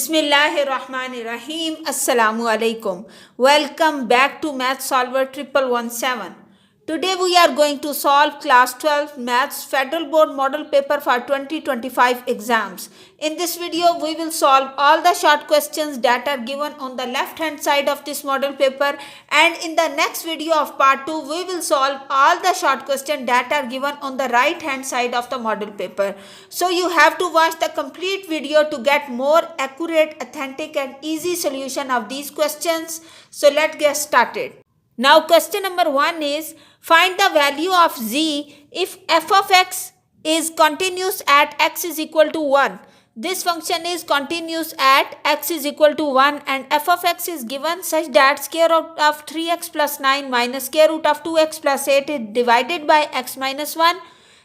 Bismillahirrahmanirrahim. Assalamu alaikum. Welcome back to Math Solver 1117. Today we are going to solve class 12 Maths Federal Board Model Paper for 2025 exams. In this video we will solve all the short questions that are given on the left hand side of this model paper, and in the next video of part 2 we will solve all the short questions that are given on the right hand side of the model paper. So you have to watch the complete video to get more accurate, authentic and easy solution of these questions. So let's get started. Now question number 1 is, find the value of z if f of x is continuous at x is equal to 1. This function is continuous at x is equal to 1 and f of x is given such that square root of 3x plus 9 minus square root of 2x plus 8 is divided by x minus 1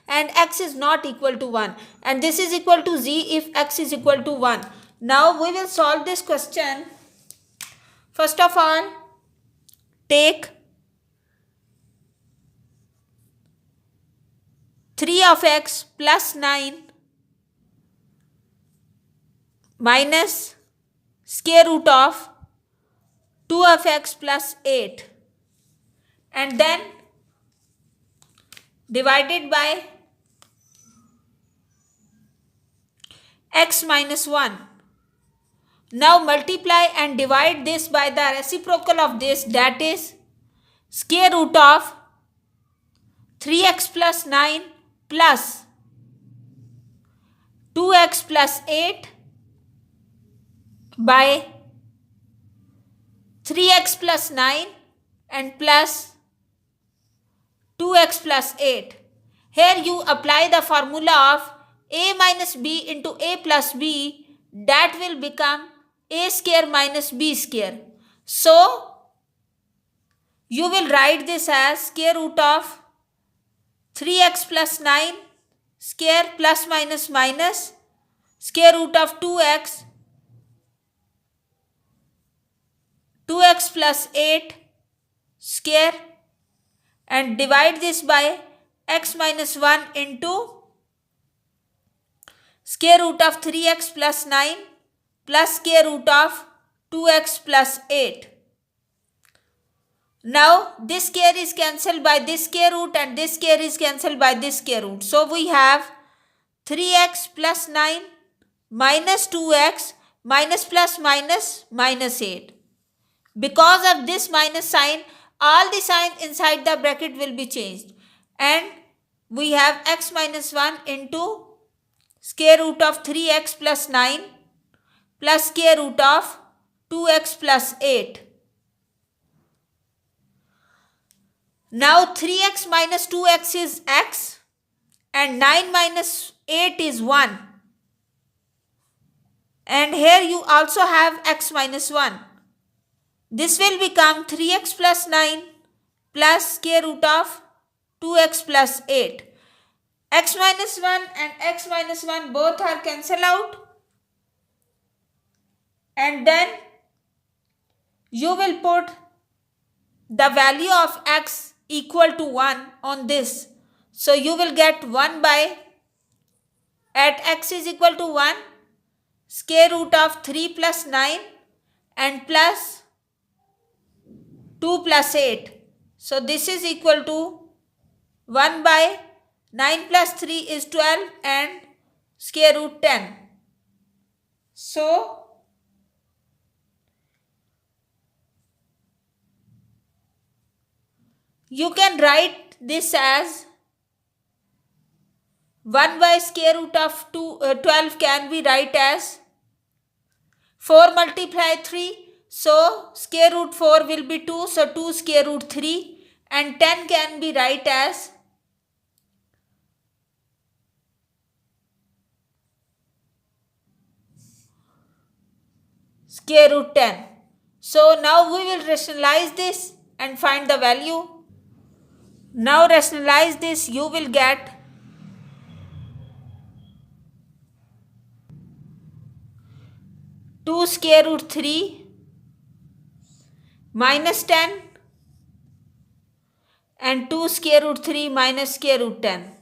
and x is not equal to 1, and this is equal to z if x is equal to 1. Now we will solve this question. First of all, take 3 of x plus 9 minus square root of 2 of x plus 8 and then divided by x minus 1. Now multiply and divide this by the reciprocal of this, that is square root of 3x plus 9 plus 2x plus 8 by 3x plus 9 and plus 2x plus 8. Here you apply the formula of a minus b into a plus b, that will become a square minus b square. So you will write this as square root of 3x plus 9 square plus minus minus square root of 2x plus 8 square and divide this by x minus 1 into square root of 3x plus 9 plus square root of 2x plus 8. Now this square is cancelled by this square root and this square is cancelled by this square root. So we have 3x plus 9 minus 2x minus plus minus minus 8. Because of this minus sign, all the sign inside the bracket will be changed. And we have x minus 1 into square root of 3x plus 9 plus square root of 2x plus 8. Now 3x minus 2x is x and 9 minus 8 is 1. And here you also have x minus 1. This will become 3x plus 9 plus square root of 2x plus 8. X minus 1 and x minus 1 both are cancelled out. And then you will put the value of x equal to 1 on this. So you will get 1 by, at x is equal to 1, square root of 3 plus 9 and plus 2 plus 8. So this is equal to 1 by 9 plus 3 is 12 and square root 10. So you can write this as 1 by square root of 12 can be write as 4 multiply 3. So square root 4 will be 2. So 2 square root 3 and 10 can be write as square root 10. So now we will rationalize this and find the value. Now rationalize this, you will get 2 square root 3 minus 10 and 2 square root 3 minus square root 10.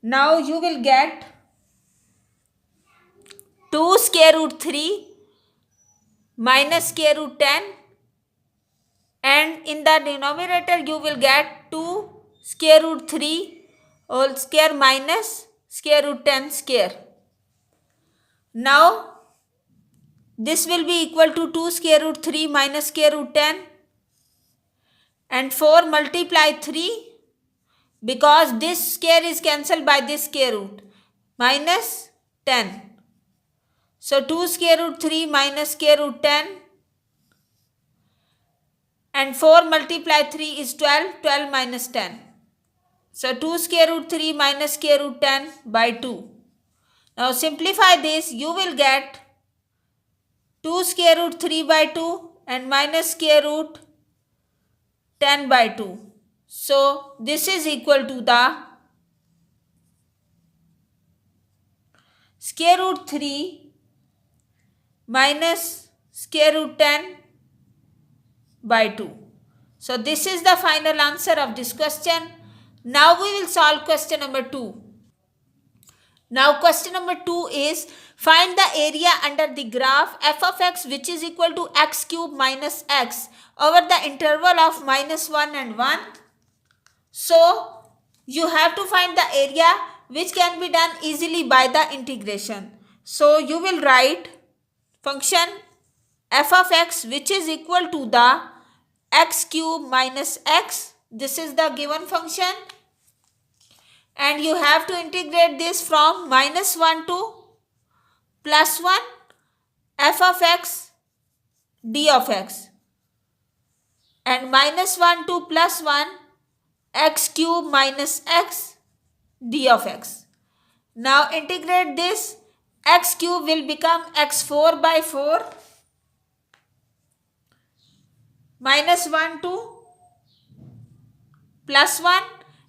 Now you will get 2 square root 3 minus square root 10, and in the denominator you will get 2 square root 3 whole square minus square root 10 square. Now this will be equal to 2 square root 3 minus square root 10, and 4 multiply 3, because this square is cancelled by this square root, minus 10. So 2 square root 3 minus square root 10, and 4 multiply 3 is 12, 12 minus 10. So 2 square root 3 minus square root 10 by 2. Now simplify this, you will get 2 square root 3 by 2 and minus square root 10 by 2. So this is equal to the square root 3 minus square root 10 by 2. So this is the final answer of this question. Now we will solve question number 2. Now question number 2 is, find the area under the graph f of x which is equal to x cube minus x over the interval of minus 1 and 1. So you have to find the area, which can be done easily by the integration. So you will write function f of x which is equal to the x cube minus x. This is the given function, and you have to integrate this from minus 1 to plus 1 f of x d of x, and minus 1 to plus 1 x cube minus x d of x. Now integrate this, x cube will become x4 by 4, minus 1 to plus 1,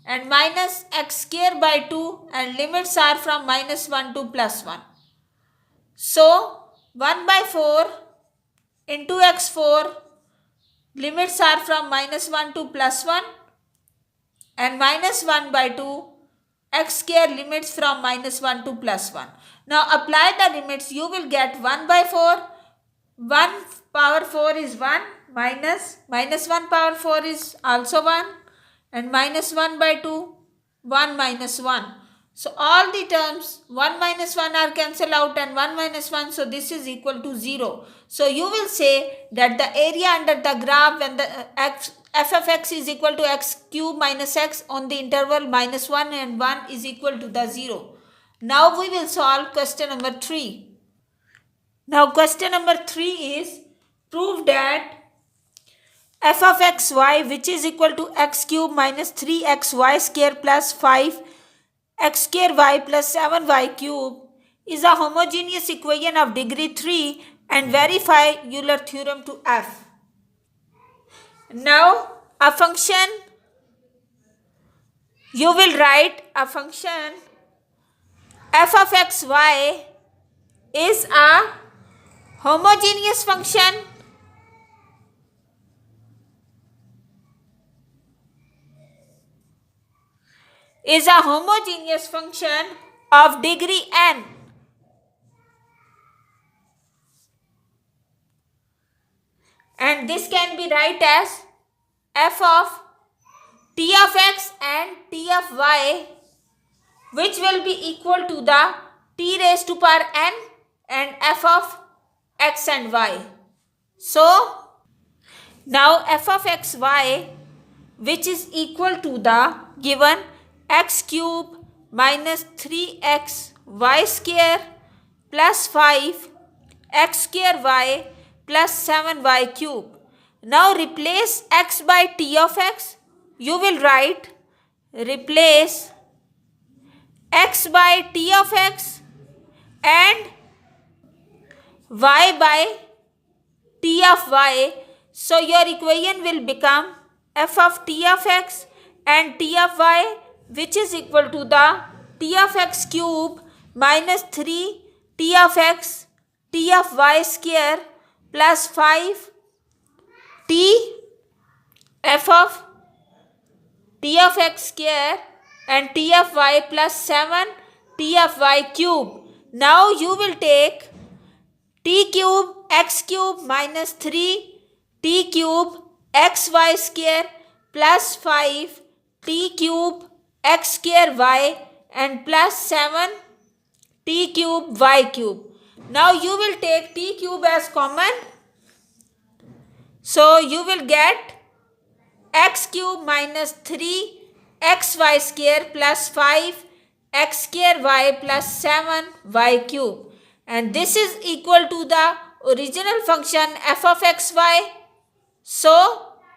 and minus x square by 2, and limits are from minus 1 to plus 1. So 1 by 4 into x4, limits are from minus 1 to plus 1, and minus 1 by 2 x square, limits from minus 1 to plus 1. Now apply the limits, you will get 1 by 4, 1 power 4 is 1, minus 1 power 4 is also 1, and minus 1 by 2, 1 minus 1. So all the terms 1 minus 1 are cancelled out, and 1 minus 1, so this is equal to 0. So you will say that the area under the graph when the f of x is equal to x cube minus x on the interval minus 1 and 1 is equal to the 0. Now we will solve question number 3. Now question number 3 is, prove that f of xy which is equal to x cube minus 3xy square plus 5 x square y plus 7y cube is a homogeneous equation of degree 3, and verify Euler theorem to f. Now a function, you will write a function f of xy is a homogeneous function of degree n, and this can be write as f of t of x and t of y, which will be equal to the t raised to power n and f of x and y. So now f of xy which is equal to the given x cube minus 3x y square plus 5 x square y plus 7y cube. Now replace x by t of x. You will write replace x by t of x and y by t of y. So your equation will become f of t of x and t of y, which is equal to the t of x cube minus 3 t of x t of y square plus 5 t f of t of x square and t of y plus 7 t of y cube. Now you will take t cube x cube minus 3 t cube xy square plus 5 t cube x square y and plus 7 t cube y cube. Now you will take t cube as common. So you will get x cube minus 3 xy square plus 5 x square y plus 7 y cube. And this is equal to the original function f of xy. So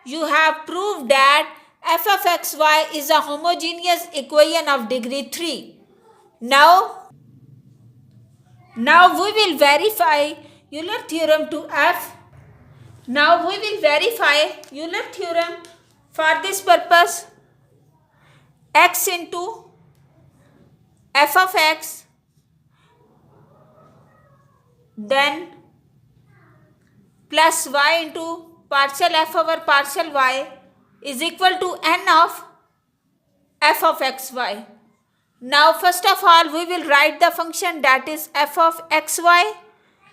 you have proved that f of xy is a homogeneous equation of degree 3. Now we will verify Euler theorem to f. Now we will verify Euler theorem. For this purpose, x into f of x, then plus y into partial f over partial y is equal to n of f of xy. Now first of all we will write the function that is f of xy,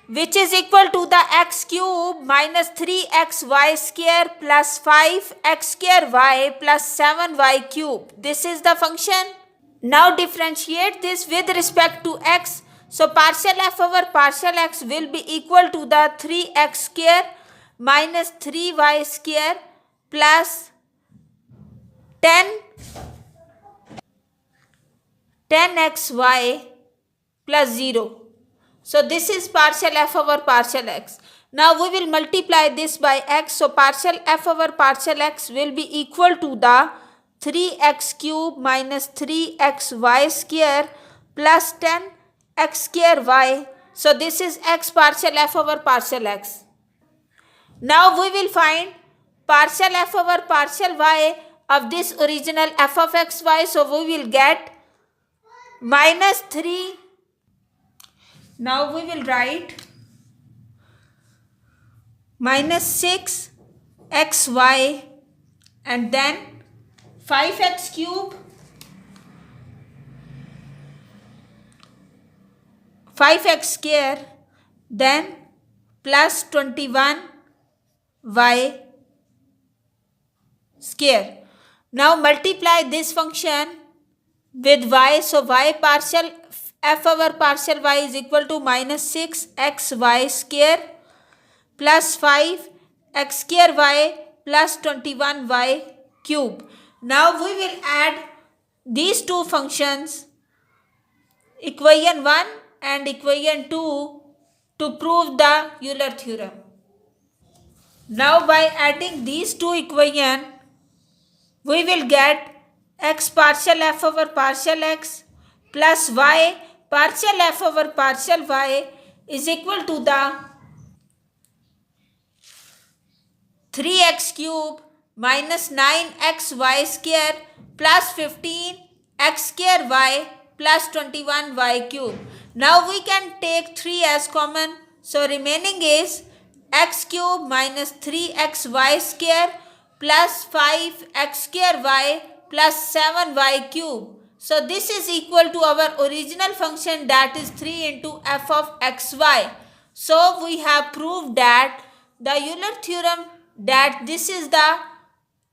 which is equal to the x cube minus 3xy square plus 5x square y plus 7y cube. This is the function. Now differentiate this with respect to x. So partial f over partial x will be equal to the 3x square minus 3y square plus 10xy plus 0. So this is partial f over partial x. Now we will multiply this by x. So partial f over partial x will be equal to the 3x cube minus 3xy square plus 10x square y. So this is x partial f over partial x. Now we will find partial f over partial y of this original f of xy. So we will get minus 3. Now we will write minus 6xy and then 5x cube, 5x square, then plus 21y square. Now multiply this function with y. So y partial f over partial y is equal to minus 6xy square plus 5x square y plus 21y cube. Now we will add these two functions, equation 1 and equation 2, to prove the Euler theorem. Now by adding these two equations, we will get x partial f over partial x plus y partial f over partial y is equal to the 3x cube minus 9xy square plus 15x square y plus 21y cube. Now we can take 3 as common. So remaining is x cube minus 3xy square plus 5x square y plus 7y cube. So this is equal to our original function, that is 3 into f of xy. So we have proved that the Euler theorem, that this is the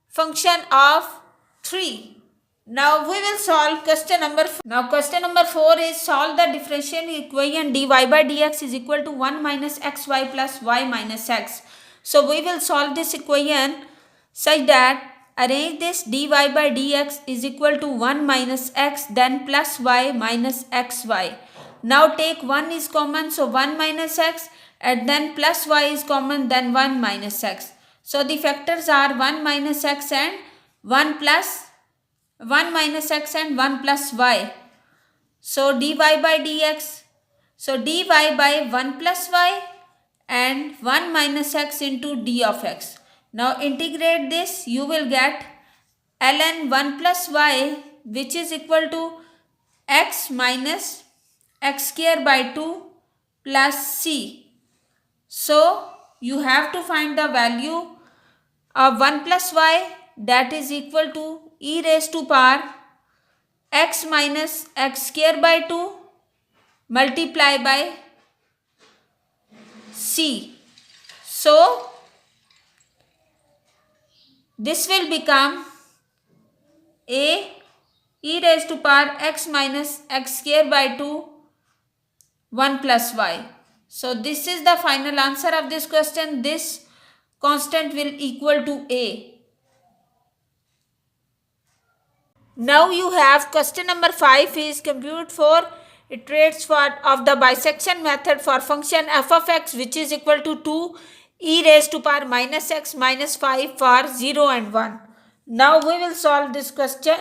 function of 3. Now we will solve question number 4. Now question number 4 is solve the differential equation dy by dx is equal to 1 minus xy plus y minus x. So we will solve this equation such that arrange this dy by dx is equal to 1 minus x then plus y minus xy. Now take 1 is common, so 1 minus x, and then plus y is common, then 1 minus x. So the factors are 1 minus x and 1 minus x and 1 plus y. So dy by dx, so dy by 1 plus y and 1 minus x into d of x. Now integrate this, you will get ln 1 plus y, which is equal to x minus x square by 2 plus c. So you have to find the value of 1 plus y, that is equal to e raised to power x minus x square by 2 multiply by c. So this will become a e raised to power x minus x square by 2 1 plus y. So this is the final answer of this question. This constant will equal to a. Now you have question number 5 is compute 4 iterates of the bisection method for function f of x which is equal to 2 e raised to power minus x minus 5 for 0 and 1. Now we will solve this question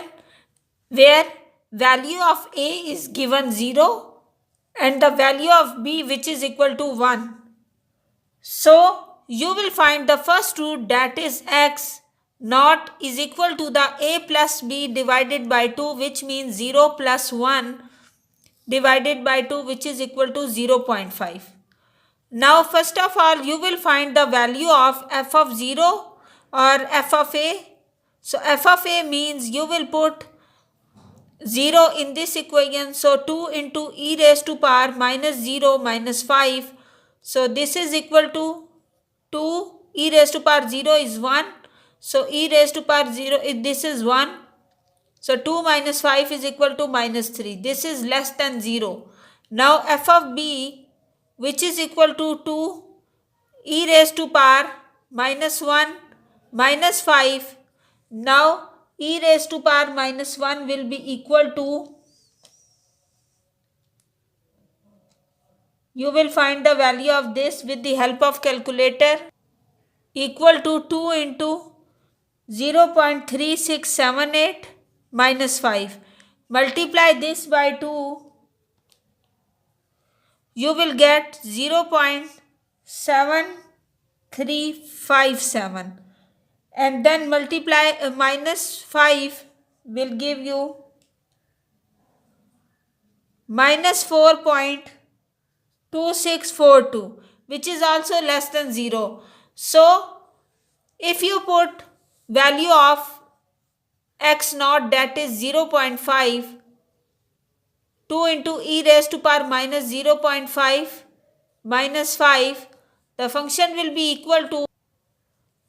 where value of a is given 0 and the value of b which is equal to 1. So you will find the first root, that is x naught is equal to the a plus b divided by 2, which means 0 plus 1 divided by 2, which is equal to 0.5. Now first of all you will find the value of f of 0 or f of a. So f of a means you will put 0 in this equation. So 2 into e raised to power minus 0 minus 5. So this is equal to 2 e raised to power 0 is 1. So e raised to power 0, this is 1. So 2 minus 5 is equal to minus 3. This is less than 0. Now f of b which is equal to 2 e raised to power minus 1 minus 5. Now e raised to power minus 1 will be equal to, you will find the value of this with the help of calculator, equal to 2 into 0.3678 minus 5. Multiply this by 2, you will get 0.7357 and then multiply minus 5 will give you minus 4.2642, which is also less than 0. So if you put value of x naught, that is 0.5, 2 into e raised to power minus 0.5 minus 5, the function will be equal to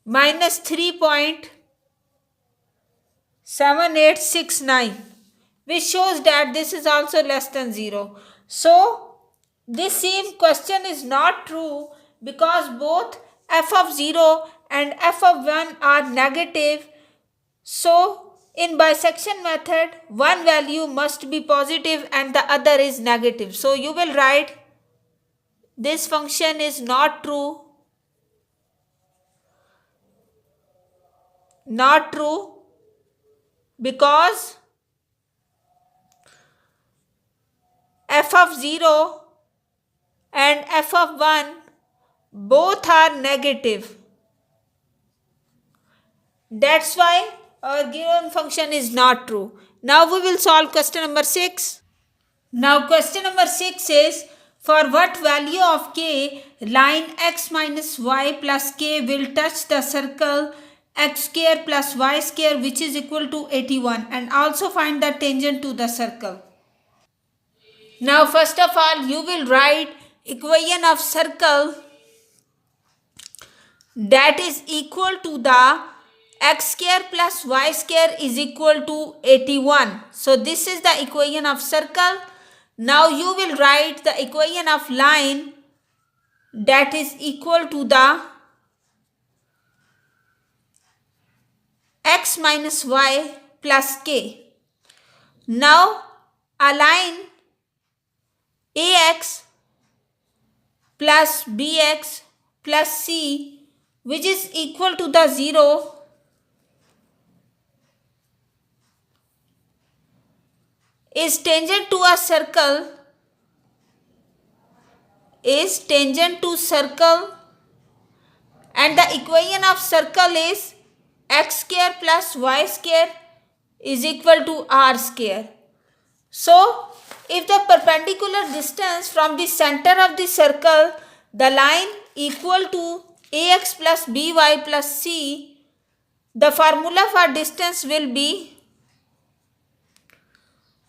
minus 3.7869, which shows that this is also less than 0. So this same question is not true because both f of 0 and f of 1 are negative. So in bisection method, one value must be positive and the other is negative. So you will write this function is not true. Not true because f of 0 and f of 1 both are negative. That's why our given function is not true. Now we will solve question number 6. Now question number 6 is, for what value of k line x minus y plus k will touch the circle x square plus y square which is equal to 81, and also find the tangent to the circle. Now first of all you will write equation of circle, that is equal to the x square plus y square is equal to 81. So this is the equation of circle. Now you will write the equation of line, that is equal to the x minus y plus k. Now align ax plus bx plus c which is equal to the 0 is tangent to a circle, is tangent to circle, and the equation of circle is x square plus y square is equal to r square. So if the perpendicular distance from the center of the circle, the line equal to ax plus by plus c, the formula for distance will be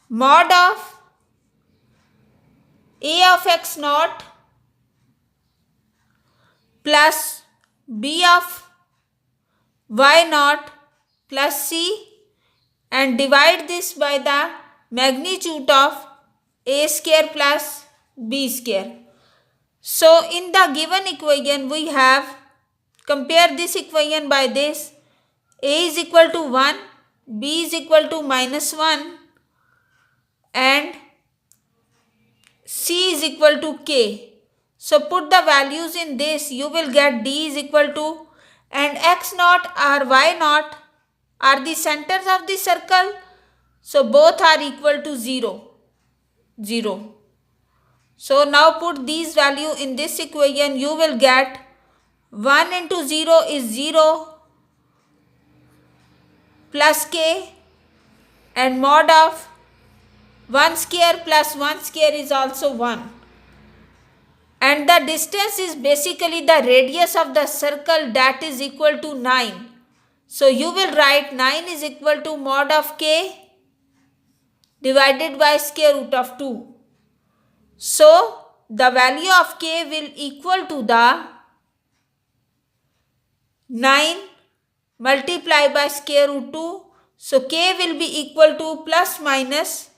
mod of a of x naught plus b of y naught plus c, and divide this by the magnitude of a square plus b square. So in the given equation we have, compare this equation by this, a is equal to 1, b is equal to minus 1 and c is equal to k. So put the values in this, you will get d is equal to, and x naught or y naught are the centers of the circle, so both are equal to 0, 0. So now put these value in this equation, you will get 1 into 0 is 0 plus k, and mod of 1 square plus 1 square is also 1. And the distance is basically the radius of the circle, that is equal to 9. So you will write 9 is equal to mod of k divided by square root of 2. So the value of k will equal to the 9 multiplied by square root 2. So k will be equal to plus minus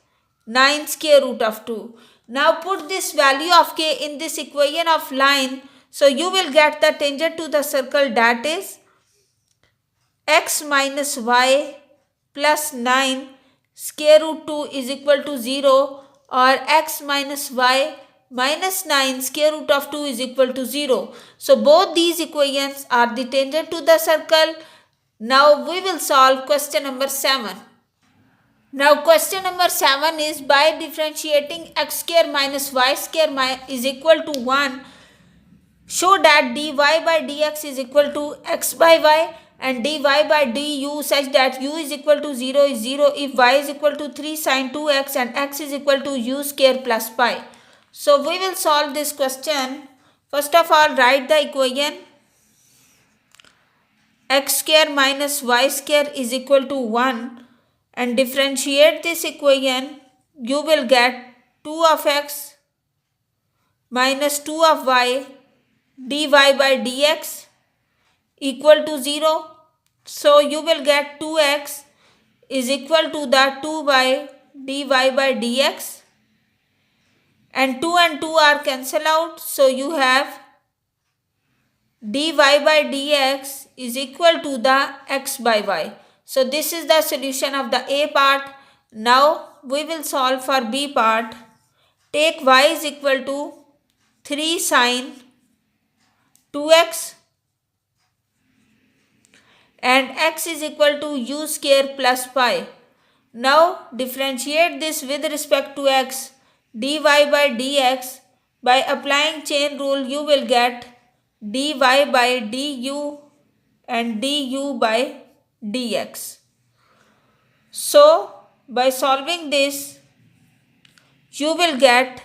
9 square root of 2. Now put this value of k in this equation of line. So you will get the tangent to the circle, that is x minus y plus 9 square root 2 is equal to 0, or x minus y minus 9 square root of 2 is equal to 0. So both these equations are the tangent to the circle. Now we will solve question number 7. Now question number 7 is, by differentiating x square minus y square is equal to 1, show that dy by dx is equal to x by y and dy by du such that u is equal to 0 is 0 if y is equal to 3 sin 2x and x is equal to u square plus pi. So we will solve this question. First of all, write the equation x square minus y square is equal to 1 and differentiate this equation. You will get 2 of x minus 2 of y dy by dx equal to 0. So you will get 2x is equal to the 2 by dy by dx, and 2 and 2 are cancelled out. So you have dy by dx is equal to the x by y. So this is the solution of the A part. Now we will solve for B part. Take y is equal to 3 sin 2x and x is equal to u square plus pi. Now differentiate this with respect to x, dy by dx. By applying chain rule, you will get dy by du and du by dx. So by solving this, you will get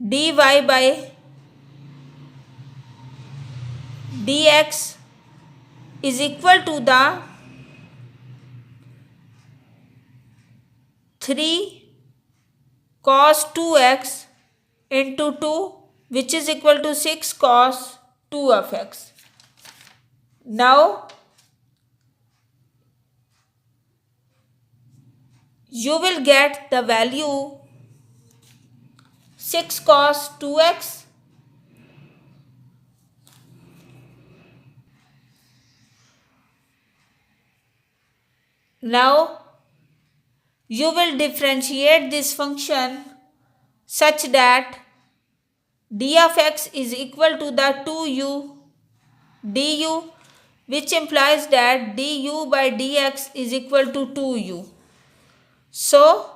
dy by dx is equal to the 3 cos 2x into 2, which is equal to 6 cos 2 of x. Now you will get the value 6 cos 2x Now you will differentiate this function such that d of x is equal to the 2u du, which implies that du by dx is equal to 2u. So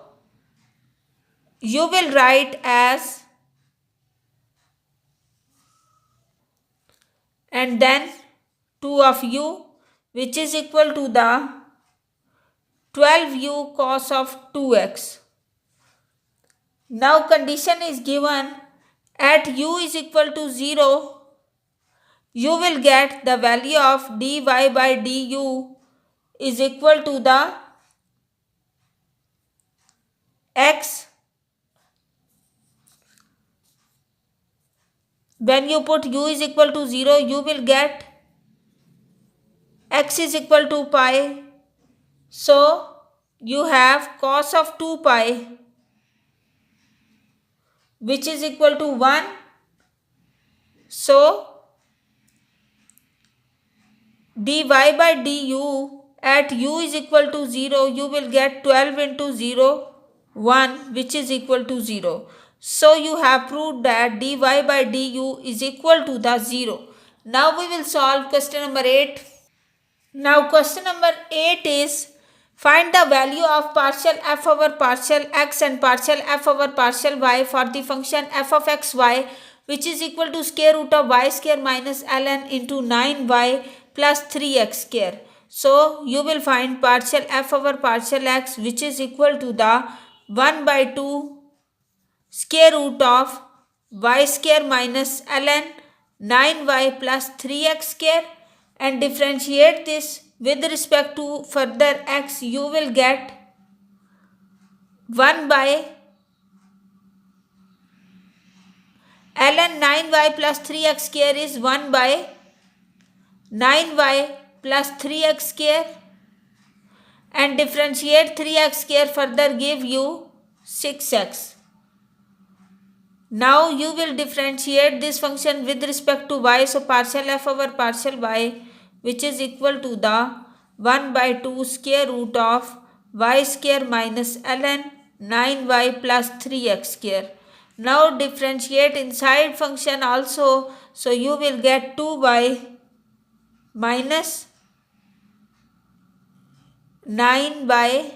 you will write as, and then 2 of u, which is equal to the 12u cos of 2x. Now condition is given at u is equal to 0, you will get the value of dy by du is equal to the x When you put u is equal to 0, you will get x is equal to pi. So you have cos of 2 pi, which is equal to 1. So dy by du at u is equal to 0, you will get 12 into 0, 1, which is equal to 0. So you have proved that dy by du is equal to the 0. Now we will solve question number 8. Now question number 8 is find the value of partial f over partial x and partial f over partial y for the function f of x y, which is equal to square root of y square minus ln into 9y plus 3x square. So you will find partial f over partial x, which is equal to the 1 by 2 square root of y square minus ln 9y plus 3x square, and differentiate this with respect to further x. You will get 1 by ln 9y plus 3x square is 1 by 9y plus 3x square, and differentiate 3x square further give you 6x. Now you will differentiate this function with respect to y. So partial f over partial y, which is equal to the 1 by 2 square root of y square minus ln 9y plus 3x square. Now differentiate inside function also. So you will get 2y minus 9y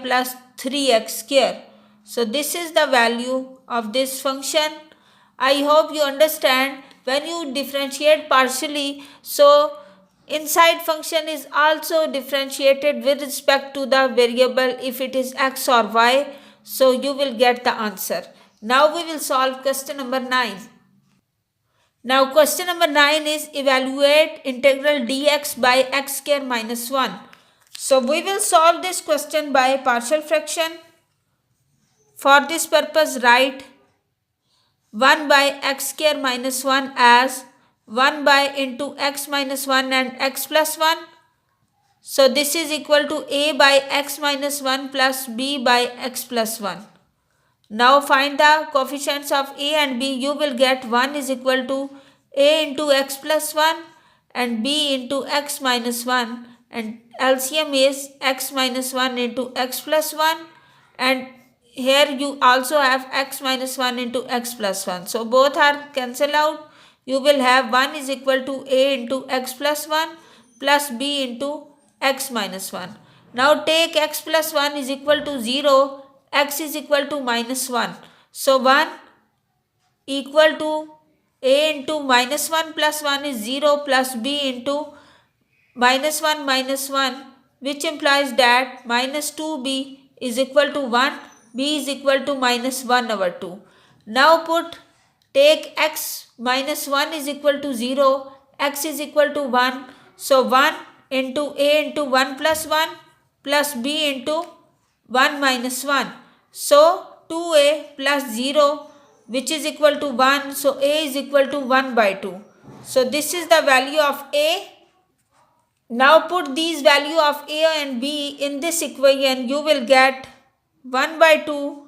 plus 3x square. So this is the value of this function. I hope you understand. When you differentiate partially, so inside function is also differentiated with respect to the variable if it is x or y. So you will get the answer. Now we will solve question number 9. Now question number 9 is evaluate integral dx by x square minus 1. So we will solve this question by partial fraction. For this purpose, write 1 by x square minus 1 as 1 by into x minus 1 and x plus 1. So this is equal to a by x minus 1 plus b by x plus 1. Now find the coefficients of a and b. You will get 1 is equal to a into x plus 1 and b into x minus 1, and LCM is x minus 1 into x plus 1, and here you also have x minus 1 into x plus 1. So both are cancelled out. You will have 1 is equal to a into x plus 1 plus b into x minus 1. Now take x plus 1 is equal to 0, x is equal to minus 1. So 1 equal to a into minus 1 plus 1 is 0 plus b into minus 1, which implies that minus 2b is equal to 1, b is equal to minus 1 over 2. Now take x minus 1 is equal to 0, x is equal to 1. So 1 into a into 1 plus 1 plus b into 1 minus 1. So 2a plus 0, which is equal to 1. So a is equal to 1 by 2. So this is the value of a. Now put these value of a and b in this equation. You will get 1 by 2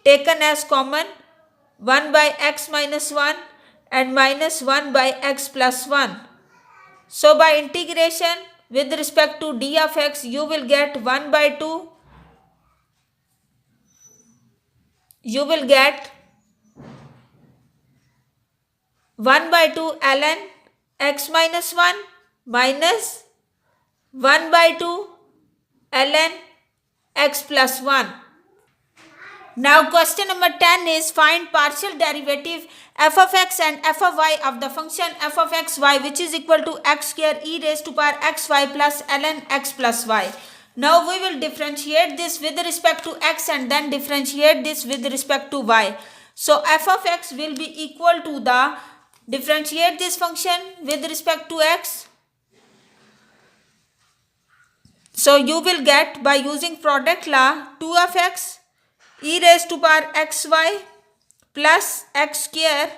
taken as common, 1 by x minus 1 and minus 1 by x plus 1. So by integration with respect to d of x, you will get 1 by 2. You will get 1 by 2 ln x minus 1 minus 1 by 2 ln x plus 1. Now question number 10 is find partial derivative f of x and f of y of the function f of x y, which is equal to x square e raised to power x y plus ln x plus y. Now we will differentiate this with respect to x and then differentiate this with respect to y. So f of x will be equal to the, differentiate this function with respect to x. So you will get by using product law 2 of x e raised to power xy plus x square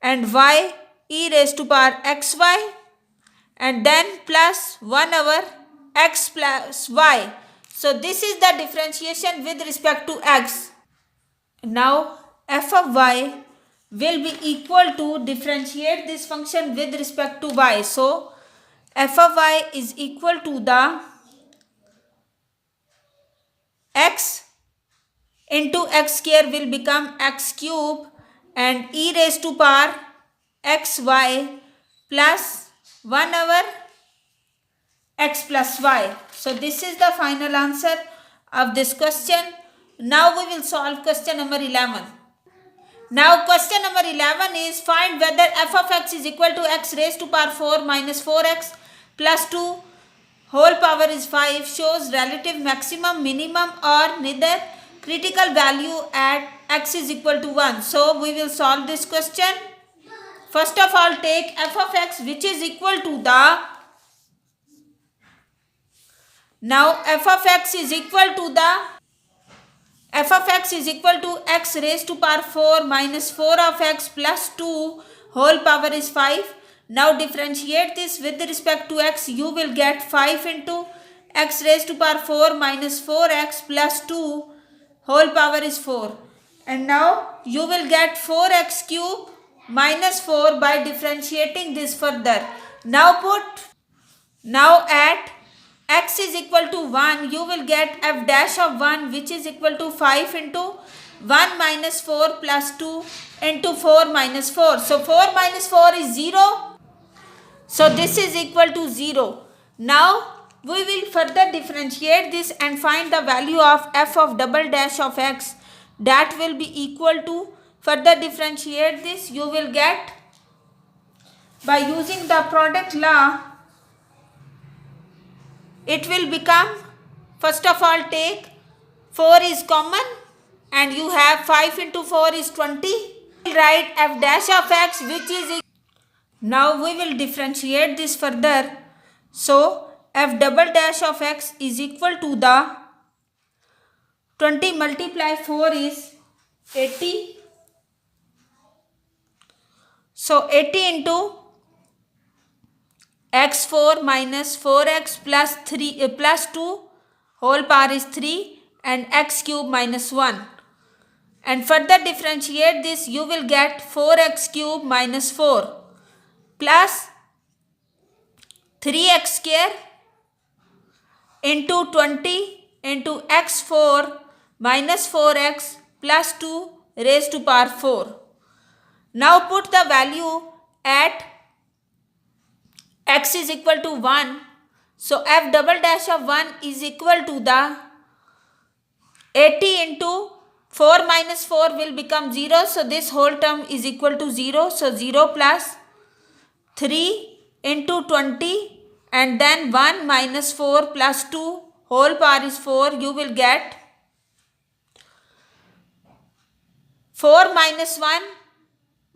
and y e raised to power xy, and then plus 1 over x plus y. So this is the differentiation with respect to x. Now f of y will be equal to differentiate this function with respect to y. So f of y is equal to the x into x square will become x cube and e raised to power xy plus 1 over x plus y. So this is the final answer of this question. Now we will solve question number 11. Now question number 11 is find whether f of x is equal to x raised to power 4 minus 4x plus 2 whole power is 5 shows relative maximum, minimum or neither. Critical value at x is equal to 1. So we will solve this question. First of all, take f of x which is equal to the, now f of x is equal to x raised to power 4 minus 4 of x plus 2 whole power is 5. Now differentiate this with respect to x. You will get 5 into x raised to power 4 minus 4x plus 2 whole power is 4. And now you will get 4x cube minus 4 by differentiating this further. Now at x is equal to 1, you will get f dash of 1 which is equal to 5 into 1 minus 4 plus 2 into 4 minus 4. So 4 minus 4 is 0. So this is equal to 0. Now we will further differentiate this and find the value of f of double dash of x. That will be equal to, further differentiate this, you will get by using the product law, it will become, first of all take 4 is common and you have 5 into 4 is 20. Write f dash of x which is, now we will differentiate this further. So f double dash of x is equal to the 20 multiply 4 is 80. So 80 into x4 minus 4x plus 3 plus 2 whole power is 3 and x cube minus 1. And further differentiate this, you will get 4x cube minus 4 plus 3x square into 20 into x4 minus 4x plus 2 raised to power 4. Now put the value at x is equal to 1. So f double dash of 1 is equal to the 80 into 4 minus 4 will become 0. So this whole term is equal to 0. So 0 plus 3 into 20 and then 1 minus 4 plus 2 whole power is 4. You will get 4 minus 1.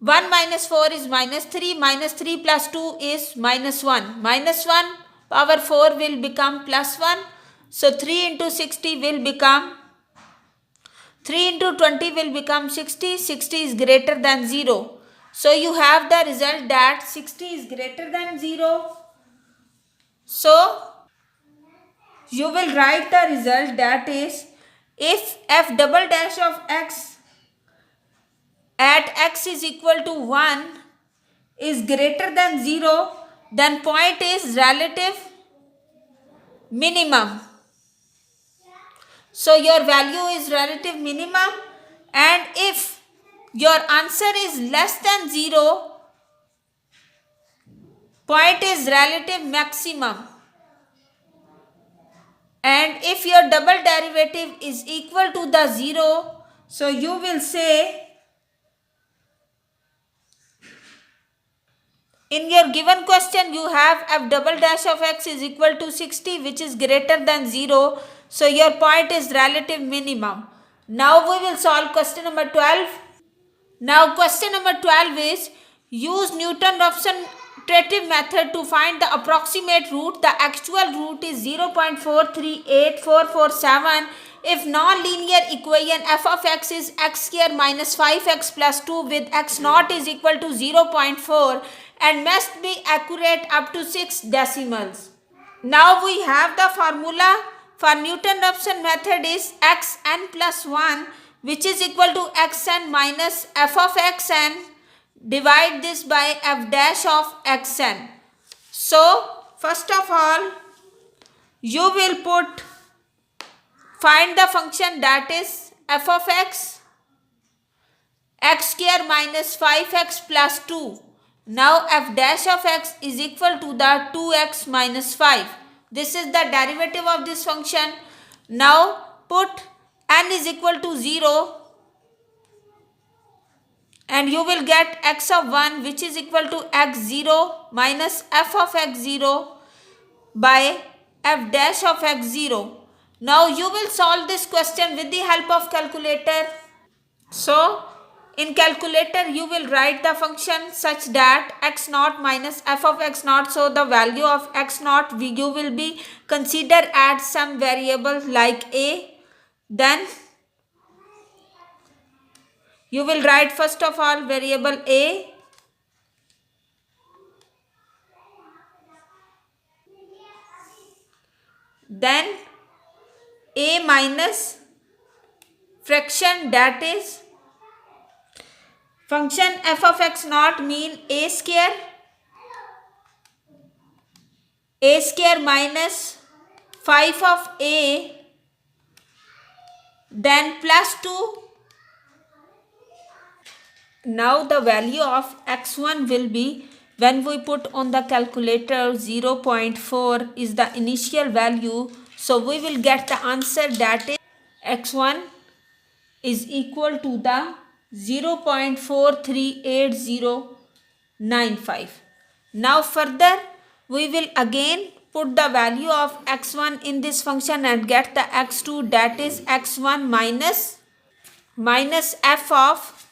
1 minus 4 is minus 3. Minus 3 plus 2 is minus 1. Minus 1 power 4 will become plus 1. So 3 into 60 will become, 3 into 20 will become 60. 60 is greater than 0. So you have the result that 60 is greater than 0. So you will write the result that is, if f double dash of x at x is equal to 1 is greater than 0, then point is relative minimum. So your value is relative minimum, and if your answer is less than 0, point is relative maximum. And if your double derivative is equal to the 0, so you will say, in your given question you have f double dash of x is equal to 60 which is greater than 0. So your point is relative minimum. Now we will solve question number 12. Now question number 12 is use Newton-Raphson iterative method to find the approximate root. The actual root is 0.438447 If non-linear equation f of x is x square minus 5x plus 2 with x naught is equal to 0.4 and must be accurate up to 6 decimals. Now we have the formula for Newton-Raphson method is xn plus 1, which is equal to xn minus f of xn. Divide this by f dash of xn. So first of all, you will find the function that is f of x square minus 5x plus 2. Now f dash of x is equal to the 2x minus 5. This is the derivative of this function. Now put n is equal to 0 and you will get x of 1, which is equal to x0 minus f of x0 by f dash of x0. Now you will solve this question with the help of calculator. So in calculator you will write the function such that x naught minus f of x naught. So the value of x naught you will be consider at some variable like a. Then you will write first of all variable a, then a minus fraction, that is function f of x naught mean a square minus 5 of a, then plus 2. Now the value of x1 will be, when we put on the calculator 0.4 is the initial value. So we will get the answer that is x1 is equal to the 0.438095. Now further we will again put the value of x1 in this function and get the x2, that is x1 minus f of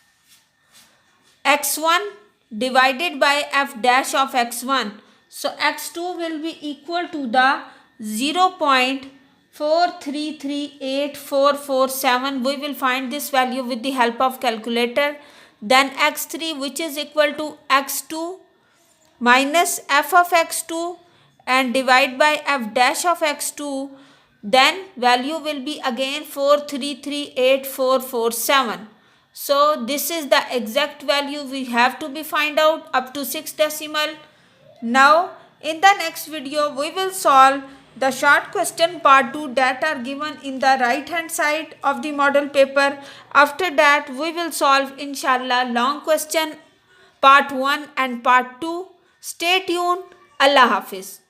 x1 divided by f dash of x1. So x2 will be equal to the 0.433847. We will find this value with the help of calculator. Then x3, which is equal to x2 minus f of x2 and divide by f dash of x2. Then value will be again 4338447. So this is the exact value we have to be find out up to 6 decimal. Now in the next video we will solve the short question part 2 that are given in the right hand side of the model paper. After that we will solve inshallah long question part 1 and part 2. Stay tuned. Allah Hafiz.